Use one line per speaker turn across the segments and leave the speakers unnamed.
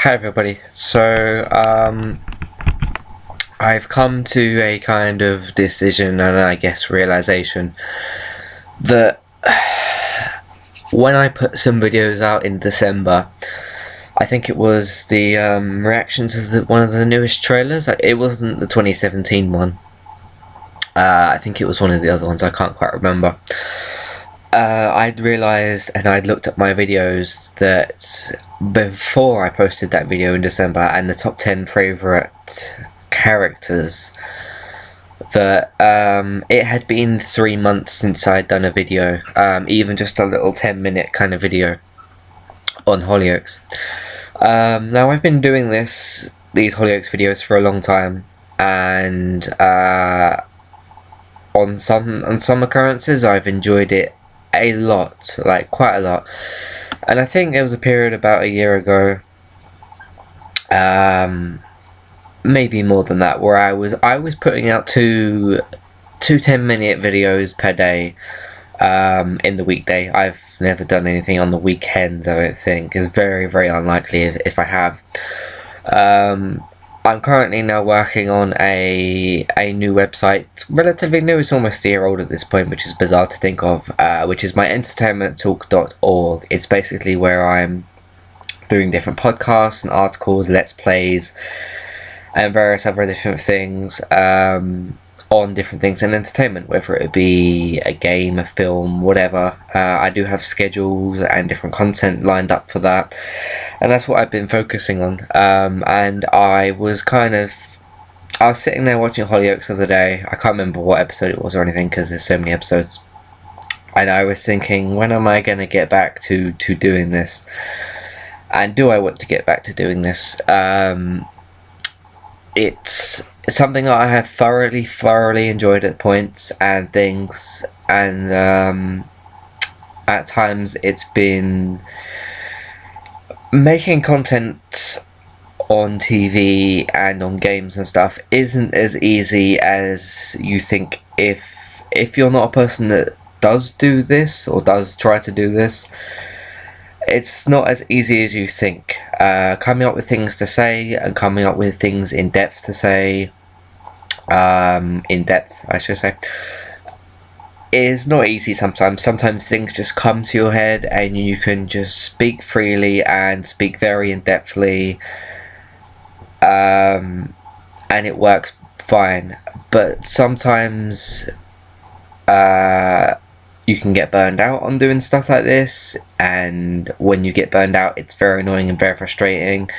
Hi everybody. I've come to a kind of decision and I guess realization that when I put some videos out in December, I think it was the reaction to one of the newest trailers. It wasn't the 2017 one. I think it was one of the other ones. I can't quite remember. I'd realised and I'd looked at my videos that before I posted that video in December and the top 10 favourite characters, that it had been 3 months since I'd done a video, even just a little 10-minute kind of video on Hollyoaks. Now I've been doing these Hollyoaks videos for a long time, and on some occurrences I've enjoyed it a lot, like quite a lot. And I think there was a period about a year ago, maybe more than that, where I was putting out two 10-minute videos per day in the weekday. I've never done anything on the weekends. I don't think. It's very, very unlikely if I have. I'm currently now working on a new website, relatively new. It's almost a year old at this point, which is bizarre to think of, which is my entertainmenttalk.org. It's basically where I'm doing different podcasts and articles, let's plays, and various other different things on different things in entertainment, whether it be a game, a film, whatever. I do have schedules and different content lined up for that, and that's what I've been focusing on. And I was sitting there watching Hollyoaks the other day. I can't remember what episode it was or anything because there's so many episodes, and I was thinking, when am I going to get back to doing this, and do I want to get back to doing this? It's something that I have thoroughly enjoyed at points and things, and at times it's been making content on TV and on games and stuff isn't as easy as you think. If you're not a person that does do this or does try to do this, it's not as easy as you think. Coming up with things to say and coming up with things in depth to say, I should say, is not easy sometimes. Sometimes things just come to your head and you can just speak freely and speak very in-depthly, and it works fine. But sometimes you can get burned out on doing stuff like this, and when you get burned out, it's very annoying and very frustrating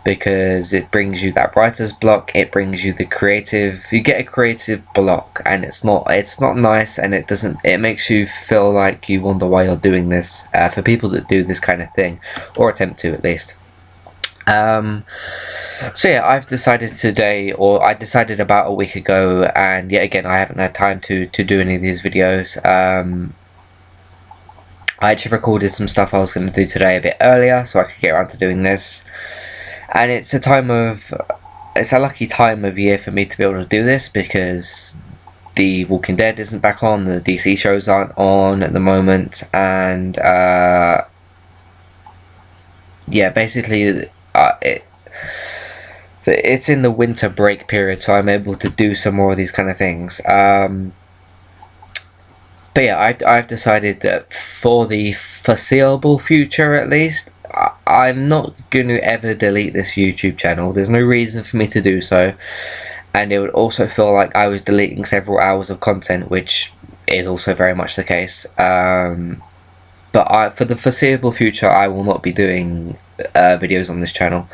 because it brings you that writer's block. It brings you you get a creative block, and it's not nice, and it makes you feel like you wonder why you're doing this, for people that do this kind of thing, or attempt to at least. So yeah, I've decided today, or I decided about a week ago, and yet again I haven't had time to do any of these videos. I actually recorded some stuff I was going to do today a bit earlier so I could get around to doing this, and it's a lucky time of year for me to be able to do this because The Walking Dead isn't back on, the DC shows aren't on at the moment, and yeah, basically it's in the winter break period, so I'm able to do some more of these kind of things. But yeah, I've decided that for the foreseeable future at least, I'm not going to ever delete this YouTube channel. There's no reason for me to do so, and it would also feel like I was deleting several hours of content, which is also very much the case. But for the foreseeable future, I will not be doing videos on this channel.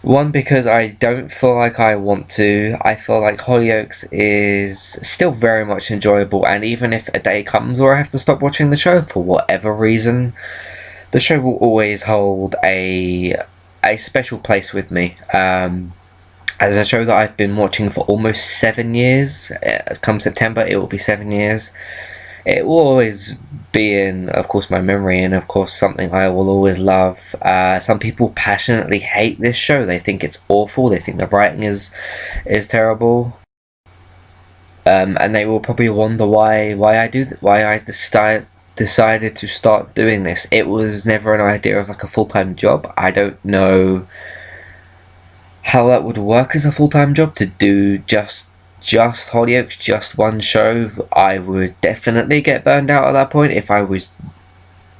One, because I don't feel like I want to. I feel like Hollyoaks is still very much enjoyable, and even if a day comes where I have to stop watching the show for whatever reason, the show will always hold a special place with me. As a show that I've been watching for almost 7 years, come September it will be 7 years. It will always be in, of course, my memory, and of course something I will always love. Some people passionately hate this show. They think it's awful. They think the writing is terrible, and they will probably wonder why I decided to start doing this, it was never an idea of like a full-time job. I don't know how that would work as a full-time job to do just Hollyoaks, just one show. I would definitely get burned out at that point if I was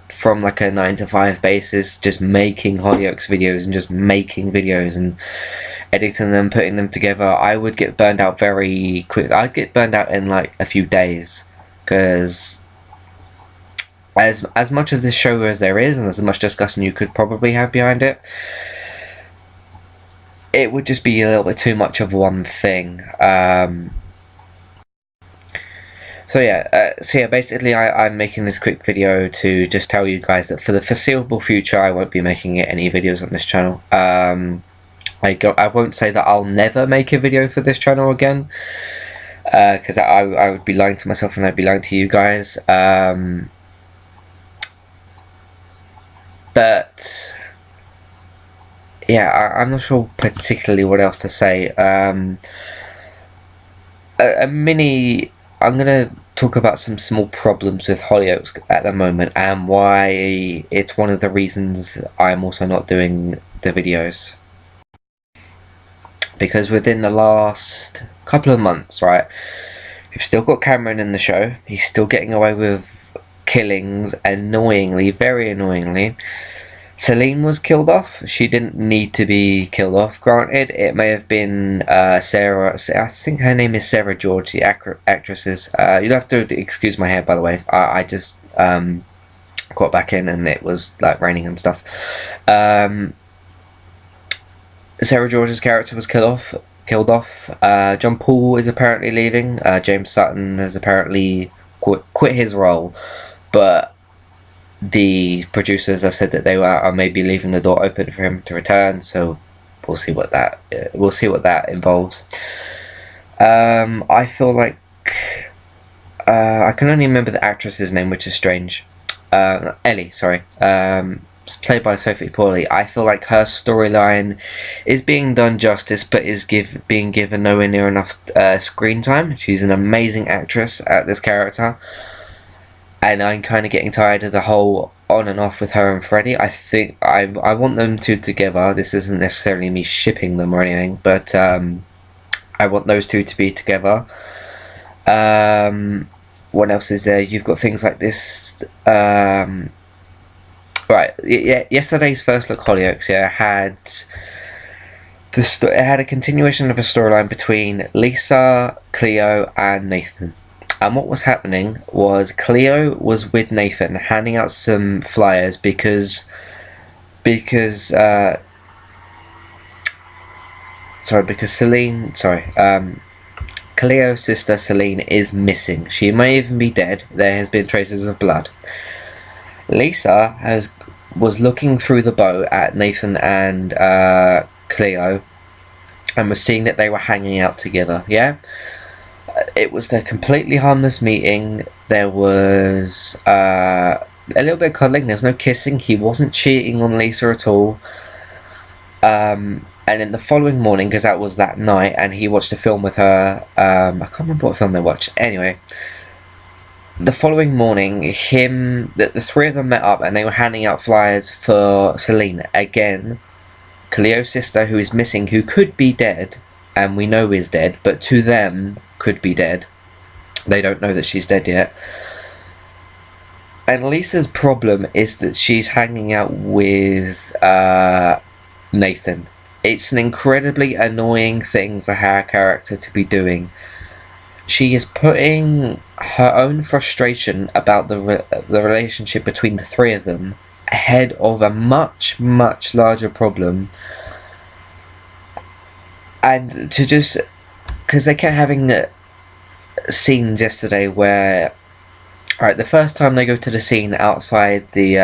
from like a 9 to 5 basis just making Hollyoaks videos and just making videos and editing them, putting them together. I would get burned out very quick. I'd get burned out in like a few days, because as much of this show as there is and as much discussion you could probably have behind it, it would just be a little bit too much of one thing. So yeah, basically I'm making this quick video to just tell you guys that for the foreseeable future I won't be making any videos on this channel. I won't say that I'll never make a video for this channel again, because I would be lying to myself and I'd be lying to you guys. But yeah, I'm not sure particularly what else to say. I'm gonna talk about some small problems with Hollyoaks at the moment and why it's one of the reasons I'm also not doing the videos. Because within the last couple of months, right, we've still got Cameron in the show. He's still getting away with killings, annoyingly, very annoyingly. Celine was killed off. She didn't need to be killed off. Granted, it may have been Sarah. I think her name is Sarah George, the actress's. You'll have to excuse my hair, by the way. I just got back in and it was like raining and stuff. Sarah George's character was killed off. John Paul is apparently leaving. James Sutton has apparently quit his role, but the producers have said that they are maybe leaving the door open for him to return, so we'll see what that involves. I feel like I can only remember the actress's name, which is strange. Ellie, sorry. It's played by Sophie Pauly. I feel like her storyline is being done justice, but is being given nowhere near enough screen time. She's an amazing actress at this character, and I'm kind of getting tired of the whole on and off with her and Freddie. I think I want them two together. This isn't necessarily me shipping them or anything, but I want those two to be together. What else is there? You've got things like this. Right, yeah. Yesterday's First Look Hollyoaks, had it had a continuation of a storyline between Lisa, Cleo, and Nathan. And what was happening was Cleo was with Nathan handing out some flyers because Cleo's sister Celine is missing. She may even be dead. There has been traces of blood. Lisa was looking through the boat at Nathan and Cleo and was seeing that they were hanging out together. Yeah. It was a completely harmless meeting. There was a little bit of cuddling. There was no kissing. He wasn't cheating on Lisa at all. And in the following morning, because that was that night, and he watched a film with her. I can't remember what film they watched. Anyway, the following morning, the three of them met up and they were handing out flyers for Celine. Again, Cleo's sister, who is missing, who could be dead, and we know is dead, but to them could be dead. They don't know that she's dead yet. And Lisa's problem is that she's hanging out with Nathan. It's an incredibly annoying thing for her character to be doing. She is putting her own frustration about the relationship between the three of them ahead of a much, much larger problem. And to just... because they kept having scenes yesterday where... Right, the first time they go to the scene outside the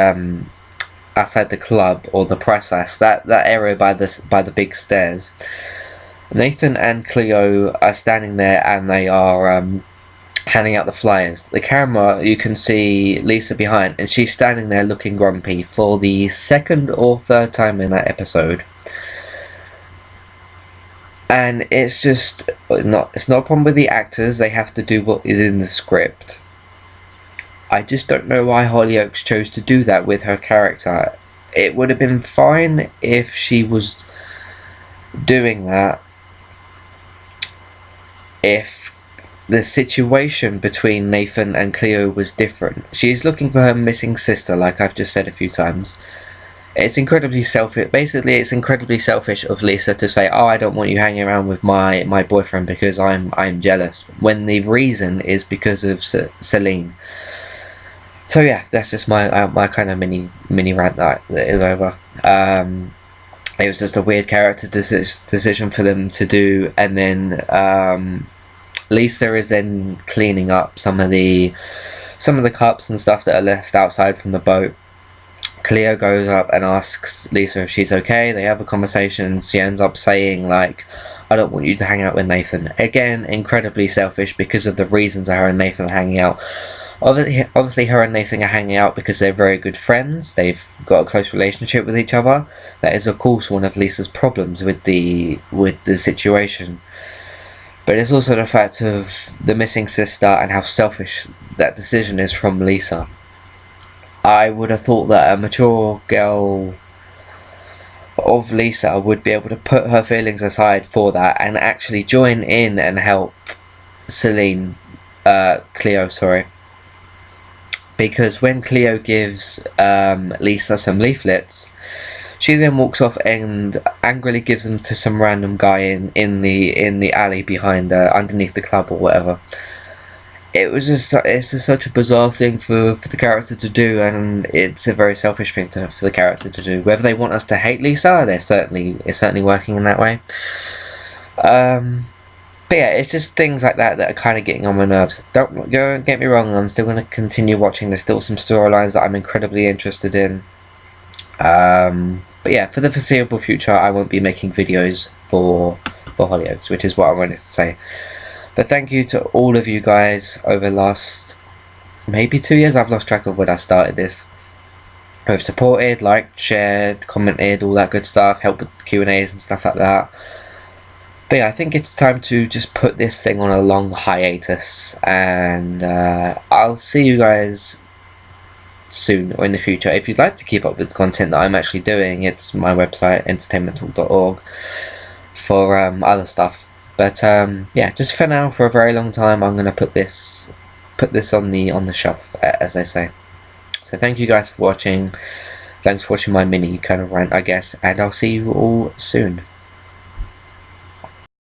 club or the process, that area by the big stairs, Nathan and Cleo are standing there and they are handing out the flyers. The camera, you can see Lisa behind, and she's standing there looking grumpy for the second or third time in that episode. And it's not a problem with the actors. They have to do what is in the script. I just don't know why Hollyoaks chose to do that with her character. It would have been fine if she was doing that if the situation between Nathan and Cleo was different. She's looking for her missing sister, like I've just said a few times. It's incredibly selfish. Basically, it's incredibly selfish of Lisa to say, "Oh, I don't want you hanging around with my boyfriend because I'm jealous," when the reason is because of Celine. So yeah, that's just my kind of mini rant that is over. It was just a weird character decision for them to do, and then Lisa is then cleaning up some of the cups and stuff that are left outside from the boat. Cleo goes up and asks Lisa if she's okay. They have a conversation. She ends up saying, like, "I don't want you to hang out with Nathan." Again, incredibly selfish because of the reasons her and Nathan are hanging out. Obviously, her and Nathan are hanging out because they're very good friends. They've got a close relationship with each other. That is, of course, one of Lisa's problems with the situation. But it's also the fact of the missing sister and how selfish that decision is from Lisa. I would have thought that a mature girl of Lisa would be able to put her feelings aside for that and actually join in and help Cleo, sorry. Because when Cleo gives Lisa some leaflets, she then walks off and angrily gives them to some random guy in the alley behind underneath the club or whatever. It's just such a bizarre thing for the character to do, and it's a very selfish thing for the character to do. Whether they want us to hate Lisa, it's certainly working in that way. But yeah, it's just things like that are kind of getting on my nerves. Don't get me wrong, I'm still going to continue watching. There's still some storylines that I'm incredibly interested in. But yeah, for the foreseeable future, I won't be making videos for Hollyoaks, which is what I wanted to say. But thank you to all of you guys over the last maybe 2 years. I've lost track of when I started this. Who have supported, liked, shared, commented, all that good stuff, helped with Q&As and stuff like that. But yeah, I think it's time to just put this thing on a long hiatus, and I'll see you guys soon or in the future. If you'd like to keep up with the content that I'm actually doing, it's my website, entertainmenttalk.org, for other stuff. But yeah, just for now, for a very long time, I'm gonna put this on the shelf, as they say. So thank you guys for watching. Thanks for watching my mini kind of rant, I guess, and I'll see you all soon.